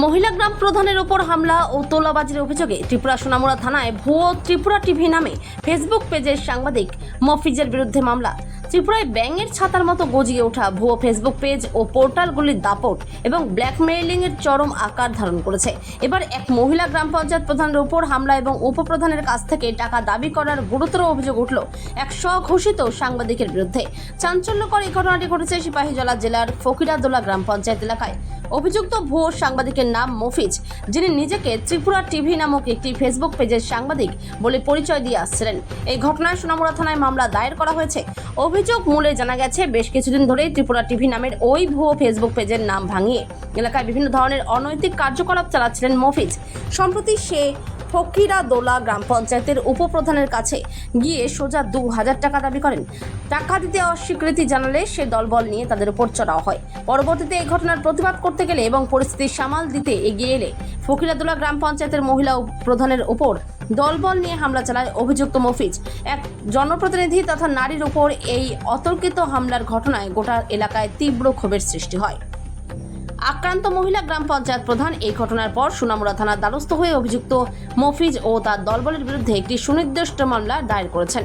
মহিলা গ্রাম প্রধানের ওপর হামলা ও তোলাবাজির অভিযোগে ত্রিপুরা সোনামুড়া থানায় ভুয়ো ত্রিপুরা টিভি নামে ফেসবুক পেজের সাংবাদিক মফিজের বিরুদ্ধে মামলা। ত্রিপুরায় ব্যাঙের ছাতার মতো গজিয়ে ওঠা ভুয়ো ফেসবুক পেজ ও পোর্টালগুলির দাপট এবং ব্ল্যাকমেইলিং এর চরম আকার ধারণ করেছে। এবার এক মহিলা গ্রাম পঞ্চায়েত প্রধানের উপর হামলা এবং উপপ্রধানের কাছ থেকে টাকা দাবি করার গুরুতর অভিযোগ উঠল এক স্বঘোষিত সাংবাদিকের বিরুদ্ধে। চাঞ্চল্যকর এই ঘটনাটি ঘটেছে সিপাহীজলা জেলার ফকিরাদোলা গ্রাম পঞ্চায়েত এলাকায়। অভিযুক্ত ভুয়ো সাংবাদিকের নাম মফিজ, যিনি নিজেকে ত্রিপুরা টিভি নামক একটি ফেসবুক পেজের সাংবাদিক বলে পরিচয় দিয়ে আসছিলেন। এই ঘটনায় সোনামুড়া থানায় মামলা দায়ের করা হয়েছে। অভিযোগ মূলে জানা গেছে, বেশ কিছুদিন ধরেই ত্রিপুরা টিভি নামের ওই ভুয়ো ফেসবুক পেজের নাম ভাঙিয়ে এলাকায় বিভিন্ন ধরনের অনৈতিক কার্যকলাপ চালাচ্ছিলেন মফিজ। সম্প্রতি সে ফকিরাদোলা গ্রাম পঞ্চায়েতের উপপ্রধানের কাছে গিয়ে সোজা 2000 টাকা দাবি করেন। টাকা দিতে অস্বীকৃতি জানালে সে দলবল নিয়ে তাদের উপর চড়াও হয়। পরবর্তীতে এই ঘটনার প্রতিবাদ করতে গেলে এবং পরিস্থিতি সামাল দিতে এগিয়ে এলে ফকিরাদোলা গ্রাম পঞ্চায়েতের মহিলা প্রধানের উপর দলবল নিয়ে হামলা চালায় অভিযুক্ত মফিজ। এক জনপ্রতিনিধি তথা নারীর উপর এই অতর্কিত হামলার ঘটনায় গোটা এলাকায় তীব্র ক্ষোভের সৃষ্টি হয়। আক্রান্ত মহিলা গ্রাম পঞ্চায়েত প্রধান এই ঘটনার পর সোনামুড়া থানার দ্বারস্থ হয়ে অভিযুক্ত মফিজ ও তার দলবলের বিরুদ্ধে একটি সুনির্দিষ্ট মামলা দায়ের করেছেন।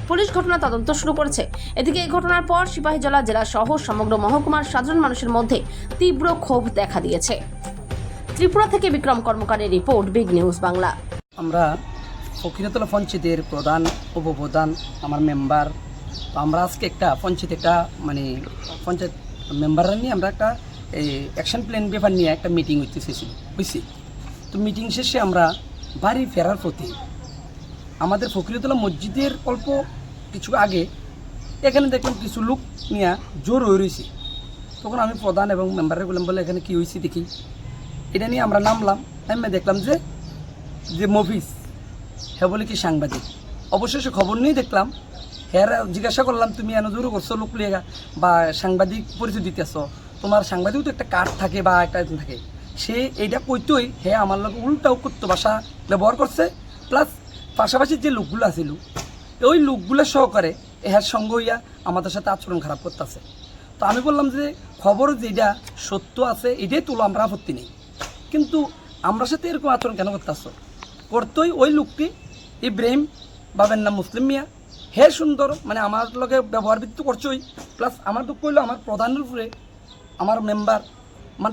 পুলিশ ঘটনা তদন্ত শুরু করেছে। এদিকে এই ঘটনার পর সিপাহীজলা জেলা সহ সমগ্র মহকুমার সাধারণ মানুষের মধ্যে তীব্র ক্ষোভ দেখা দিয়েছে। ত্রিপুরা থেকে বিক্রম কর্মকারের রিপোর্ট, বিগ নিউজ বাংলা। আমরা ফকিরাদোলা পঞ্চায়েতের প্রধান, উপপ্রধান, আমার মেম্বার, তো আমরা আজকে একটা পঞ্চায়েত পঞ্চায়েত মেম্বাররা নিয়ে আমরা একটা অ্যাকশন প্ল্যান ব্যাপার নিয়ে একটা মিটিং হয়েছি। তো মিটিং শেষে আমরা বাড়ি ফেরার পথে আমাদের ফকিরাদোলা মসজিদের অল্প কিছু আগে এখানে দেখলাম কিছু লোক নিয়ে জোর হয়ে রয়েছে। তখন আমি প্রধান এবং মেম্বারের বললাম, বলে এখানে কী হয়েছে দেখি। এটা নিয়ে আমরা নামলাম, নামে দেখলাম যে মফিজ হ্যাঁ বলে কি সাংবাদিক। অবশেষে খবর নিয়ে দেখলাম, হ্যাঁ জিজ্ঞাসা করলাম, তুমি এনে জোর করছো লোক লিয়ে বা সাংবাদিক পরিচয় দিতেছ, তোমার সাংবাদিকও তো একটা কার্ড থাকে বা একটা থাকে। সে এইটা কইতই হ্যাঁ আমার লোক উল্টাও করতো ভাষা ব্যবহার করছে, প্লাস পাশাপাশি যে লোকগুলো আছিল ওই লোকগুলো সহকারে এর সঙ্গ হইয়া আমাদের সাথে আচরণ খারাপ করতেছে। তো আমি বললাম যে খবর যেটা সত্য আছে এটাই তুলো, আমরা আপত্তি নেই, কিন্তু আমরা সাথে এরকম আচরণ কেন করতেছ? করতোই ওই লোকটি ইব্রাহিম বাবের নাম মুসলিম মিয়া, হে সুন্দর আমার লগে ব্যবহার বৃত্তি করছোই, প্লাস আমার দুঃখ হইলো আমার প্রধানের উপরে আমার মেম্বার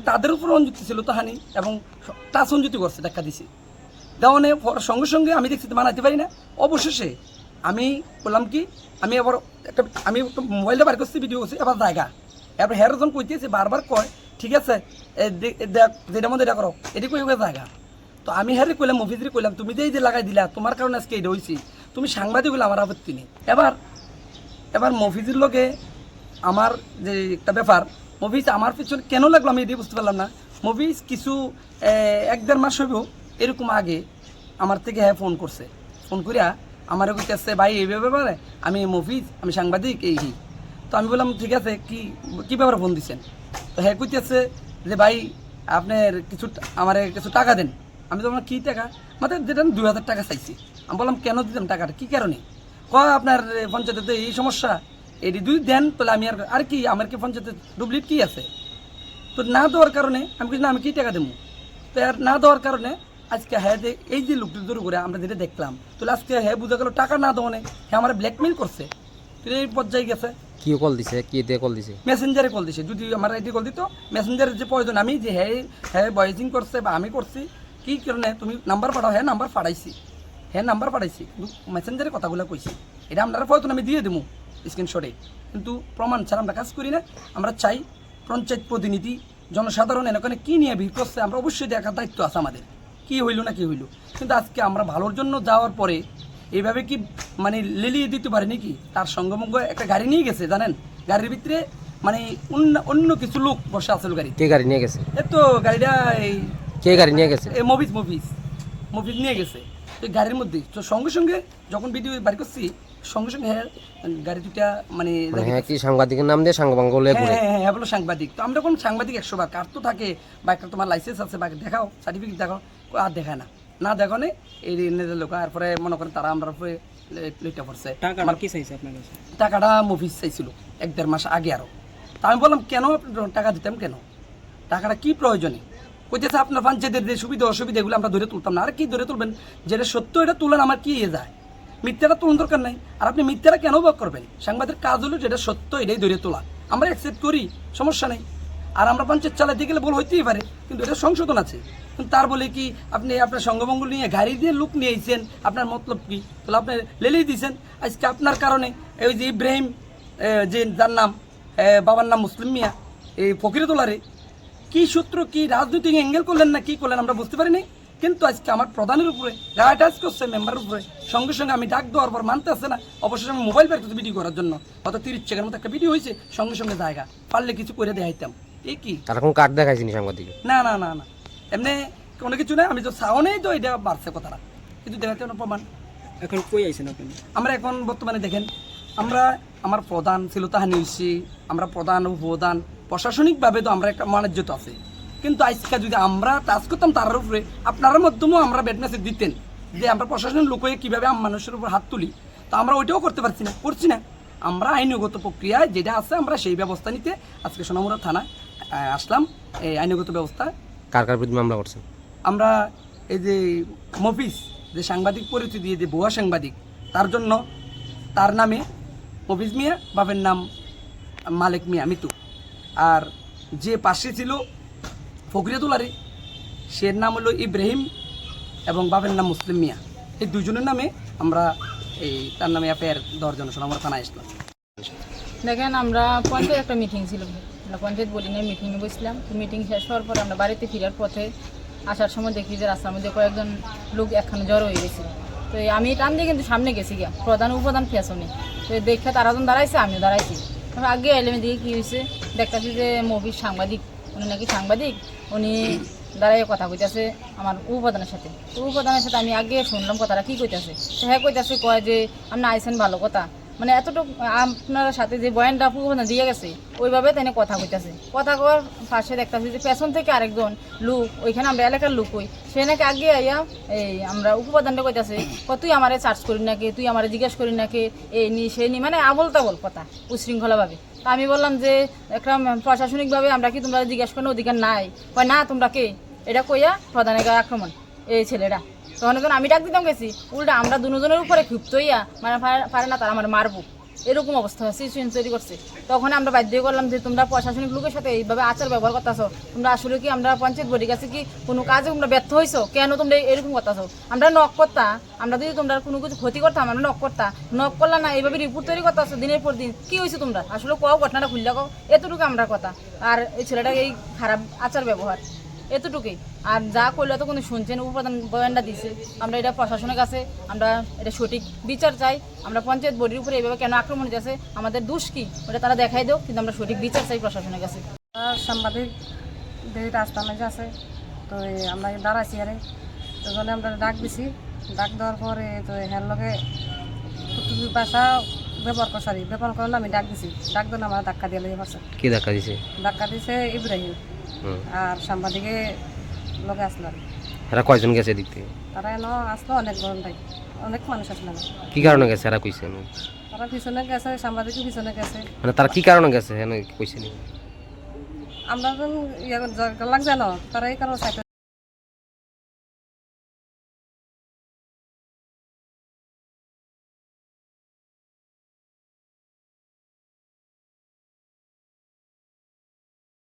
তাদের উপরে অনুযুক্তি ছিল তাহানি এবং টাচ অনুযুক্তি করছে, দেখা দিছি দেওয়ানে সঙ্গে সঙ্গে আমি দেখছি মানাতে পারি না। অবশেষে আমি বললাম কি, আমি মোবাইলটা বার করছি, ভিডিও করছি, এবার জায়গা এবার হের যখন কইতেছে বারবার কয় ঠিক আছে যেটার মধ্যে এটা করো, এটি কই জায়গা। তো আমি হ্যাঁ কইলাম, মফিজরে কইলাম, তুমি যে লাগাই দিলা তোমার কারণে আজকে এটা হয়েছি, তুমি সাংবাদিক হলে আমার আপত্তি নেই। এবার মফিজের লগে আমার যে একটা ব্যাপার, মফিজ আমার পিছনে কেন লাগলো আমি এটাই বুঝতে পারলাম না। মফিজ কিছু 1-1.5 মাস হইব এরকম আগে আমার থেকে হ্যাঁ ফোন করছে, ফোন করিয়া আমারও কইতেছে ভাই এই ব্যাপারে আমি মফিজ, আমি সাংবাদিক এই। তো আমি বললাম ঠিক আছে, কি ব্যাপারে ফোন দিচ্ছেন? তো হ্যাঁ কইতেছে যে ভাই আপনার আমার কিছু টাকা দেন। আমি তো আমার কী টাকা, যেটা 2000 টাকা চাইছি। আমি বললাম কেন দিতাম টাকাটা, কী কারণে? আপনার পঞ্চায়েতে এই সমস্যা, এটি দুই দেন তাহলে আমি আর কি আমার কি পঞ্চায়েতে ডুপ্লিকেট কী আছে? তো না দেওয়ার কারণে আমি কিছু না, আমি কী টাকা দেবো? তো আর না দেওয়ার কারণে আজকে হ্যাঁ যে এই যে লোকটি দূর করে আমরা যেটা দেখলাম, তাহলে আজকে হ্যাঁ বুঝা গেল টাকা না দেওয়া নেই, হ্যাঁ আমার ব্ল্যাকমেইল করছে। তো এই পর্যায়ে গেছে, কি কল দিছে, কি দিয়ে কল দিছে? মেসেঞ্জারে কল দিছে। যদি আমার আইডি কল দিত মেসেঞ্জারের যে প্রয়োজন, আমি যে হ্যাঁ ভয়েসিং করছে বা আমি করছি, কী কারণে তুমি নাম্বার পাঠাও, হ্যাঁ নাম্বার পাঠাইছি, কিন্তু মেসেঞ্জারে কথাগুলো কইছি, এটা আপনারা প্রয়োজন আমি দিয়ে দেবো স্ক্রিনশটে, কিন্তু প্রমাণ ছাড়া আমরা কাজ করি না। আমরা চাই পঞ্চায়েত প্রতিনিধি জনসাধারণ এখানে কী নিয়ে ভিড় করছে আমরা অবশ্যই দেখার দায়িত্ব আছে আমাদের, কী হইল না কী হইল। কিন্তু আজকে আমরা ভালোর জন্য যাওয়ার পরে এইভাবে কি লেলিয়ে দিতে পারে নাকি? তার সঙ্গমঙ্গ একটা গাড়ি নিয়ে গেছে, জানেন, গাড়ির ভিতরে অন্য কিছু লোক বসে আসল গাড়ি। কে গাড়ি নিয়ে গেছে? তো গাড়িটা কে গাড়ি নিয়ে গেছে? মফিজ নিয়ে গেছে ওই গাড়ির মধ্যে। তো সঙ্গে সঙ্গে যখন ভিডিও বাড়ি করছি সঙ্গে সঙ্গে হ্যাঁ গাড়ি দুটা হ্যাঁ কি সাংবাদিকের নাম দিয়ে সাংবাদিক বলে হ্যাঁ বলো সাংবাদিক। তো আমরা কোন সাংবাদিক 100 বার কার তো থাকে বা একটা তোমার লাইসেন্স আছে বা দেখাও সার্টিফিকেট দেখাও, আর দেখায় না, না দেখো নে এই নিজের লোক। তারপরে মনে করেন তারা আমরা লেটটা পড়ছে। টাকাটা মফিজ চাইছিল 1-1.5 মাস আগে আরও। তা আমি বললাম কেন টাকা দিতাম, কেন টাকাটা কি প্রয়োজনে? কইতেছে আপনার পঞ্চায়েতের যে সুবিধা অসুবিধা এগুলো আমরা ধরে তুলতাম না। আর কি ধরে তুলবেন? যেটা সত্য এটা তুলেন, আমার কি ইয়ে যায়? মিথ্যাটা তুলন দরকার নাই। আর আপনি মিথ্যাটা কেন বক করবেন? সাংবাদিক কাজ হলো যেটা সত্য এটাই ধরে তোলা, আমরা অ্যাকসেপ্ট করি, সমস্যা নেই। আর আমরা পঞ্চায়েত চালাতে গেলে ভুল হইতেই পারে, কিন্তু এটা সংশোধন আছে। কিন্তু তার বলে কি আপনি আপনার সঙ্গমঙ্গল নিয়ে গাড়ি দিয়ে লোক নিয়ে আইছেন, আপনার মতলব কি? তাহলে আপনি লেলেই দিয়েছেন। আজকে আপনার কারণে এই যে ইব্রাহিম, যে যার নাম, বাবার নাম মুসলিম মিয়া, এই ফকিরতোলারে কি সূত্র, কি রাজনৈতিক অ্যাঙ্গেল করলেন না কি করলেন আমরা বুঝতে পারিনি। কিন্তু আজকে আমার প্রধানের উপরে গায়ে টাচ করছে, মেম্বারের উপরে, সঙ্গে সঙ্গে আমি ডাক দেওয়ার পর মানতে আসছে না। অবশ্যই আমি মোবাইল বের করতে ভিডিও করার জন্য, অত 30 সেকেন্ডের মতো একটা ভিডিও হয়েছে, সঙ্গে সঙ্গে জায়গা পারলে কিছু করে দেখাইতাম। এই কি তার এখন কার্ড দেখাইছিনি সাংবাদিক? না না না না, এমনি কোনো কিছু না। আমি তো সাউনেই তো এটা বাড়ছে কথাটা, কিন্তু দেখাতে না প্রমাণ। এখন কই আইছেন আপনি? আমরা এখন বর্তমানে দেখেন, আমরা আমার প্রধান ছিল তাহানি হইছি, আমরা প্রধান উপপ্রধান প্রশাসনিকভাবে তো আমরা একটা মানাজ্য তো আছে। কিন্তু আজকে যদি আমরা টাচ করতাম তার উপরে, আপনার মাধ্যমেও আমরা ব্যাড মেসেজ দিতেন যে আমরা প্রশাসনের লোক হয়ে কীভাবে মানুষের উপর হাত তুলি, তো আমরা ওইটাও করতে পারছি না, করছি না। আমরা আইনগত প্রক্রিয়ায় যেটা আছে আমরা সেই ব্যবস্থা নিতে আজকে সোনামুড়া থানা আসলাম। এই আইনগত ব্যবস্থা কার কার বিরুদ্ধে মামলা করছেন? আমরা এই যে মফিজ, যে সাংবাদিক পরিচয় দিয়ে যে ভুয়া সাংবাদিক, তার জন্য তার নামে মফিজ মিয়া, বাবার নাম মালিক মিয়া মিতু, আর যে পাশে ছিল ফকরিয়াতুলারে, সে নাম হলো ইব্রাহিম এবং বাবার নাম মুসলিম মিয়া। এই দুজনের নামে আমরা এই তার নামে এফআইআর দেওয়ার জন্য সোনামুড়া থানায় আসলাম। দেখেন, আমরা পঞ্চায়েত একটা মিটিং ছিল, আমরা পঞ্চায়েত বোর্ডিংয়ের মিটিংয়ে বসলাম। মিটিং শেষ হওয়ার পর আমরা বাড়িতে ফেরার পথে আসার সময় দেখি যে রাস্তার মধ্যে কয়েকজন লোক একখানে জড়ো হয়ে গেছিল। তো আমি টান দিয়ে কিন্তু সামনে গেছি গিয়া, প্রধান উপপ্রধান পেছনে। তো দেখে তারা যখন দাঁড়াইছে আমিও দাঁড়াইছি। তবে আগে এলাম দিকে কী হয়েছে দেখতেছি যে মফিজ সাংবাদিক, উনি নাকি সাংবাদিক, উনি দাঁড়াইয়ে কথা কইতেছে আমার উপপ্রধানের সাথে। উপপ্রধানের সাথে আমি আগে শুনলাম কথাটা কী কইতেছে। হ্যাঁ কইতেছে, কয় যে আপনি আইসেন ভালো কথা, মানে এতটুকু আপনার সাথে যে বয়ানটা উপপ্রধান দিয়ে গেছে ওইভাবে তাই কথা কইতেছে। কথা কওয়ার পাশে দেখতেছি যে পেছন থেকে আরেকজন লোক, ওইখানে আমরা এলাকার লোক হই, সে নাকি আগে আইয়া এই আমরা উপপ্রধানটা কইতেছে, তুই আমারে চার্জ করি নাকি, তুই আমারে জিজ্ঞেস করি নাকি, এই নি সে নি, মানে আবল তাবল কথা উশৃঙ্খলাভাবে। তা আমি বললাম যে একটা প্রশাসনিকভাবে আমরা কি তোমরা জিজ্ঞেস করার অধিকার নাই? কয় না, তোমরা কে? এটা কইয়া প্রধানের গায়ে আক্রমণ এই ছেলেরা। তখন যখন আমি ডাক দিতাম গেছি, উল্টা আমরা দুজনের উপরে ক্ষিপ্ত হইয়া মানে পারে না তারা আমার মারবো, এরকম অবস্থা সিচুয়েশন তৈরি করছে। তখন আমরা বাধ্য করলাম যে তোমরা প্রশাসনিক লোকের সাথে এইভাবে আচার ব্যবহার করতেছো, তোমরা আসলে কি আমরা পঞ্চায়েত বোর্ডের কাছে কি কোনো কাজে তোমরা ব্যর্থ হয়েছো? কেন তোমরা এরকম করতেছো? আমরা নক করতা, আমরা যদি তোমরা কোনো কিছু ক্ষতি করতাম আমরা নক করতা, নক করলাম না, এইভাবে রিপোর্ট তৈরি করতেছো দিনের পর দিন। কি হয়েছে তোমরা আসলে কও, ঘটনাটা খুললে কও, এতটুকু আমরা কথা। আর এই ছেলেটা এই খারাপ আচার ব্যবহার এতটুকুই। আর যা করলে তো কোনো শুনছেন, উপপ্রধান বয়ানটা দিছে, আমরা এটা প্রশাসনের কাছে আমরা এটা সঠিক বিচার চাই। আমরা পঞ্চায়েত বোর্ডের উপরে এইভাবে কেন আক্রমণ হয়েছে, আমাদের দোষ কি ওটা তারা দেখাই দেও, কিন্তু আমরা সঠিক বিচার চাই প্রশাসনের কাছে। সাংবাদিক রাস্তার মাঝে আছে, তো আমরা দাঁড়াইছি, আরে তো জন্য আমরা ডাক দিছি। ডাক দেওয়ার পরে তো হ্যার লগে ভাষা ব্যবহার করলে আমি ডাক দিছি। ডাক দিলে আমার ধাক্কা দিয়ে লেগে পারছে। কি ধাক্কা দিছে? ধাক্কা দিছে ইব্রাহিম আর সাংবাদিকে লগে আসলাম। এরা কয়জন গেছে দিক থেকে? তারা এনে আসলো অনেক ঘন্টায়, অনেক মানুষ আসলাম। কি কারণে গেছে এরা কইছে? তারা পিছনে গেছে, সাংবাদিকও পিছনে গেছে। মানে তারা কি কারণে গেছে কইছে? আমরা লাগছে না, তারা এই কারণে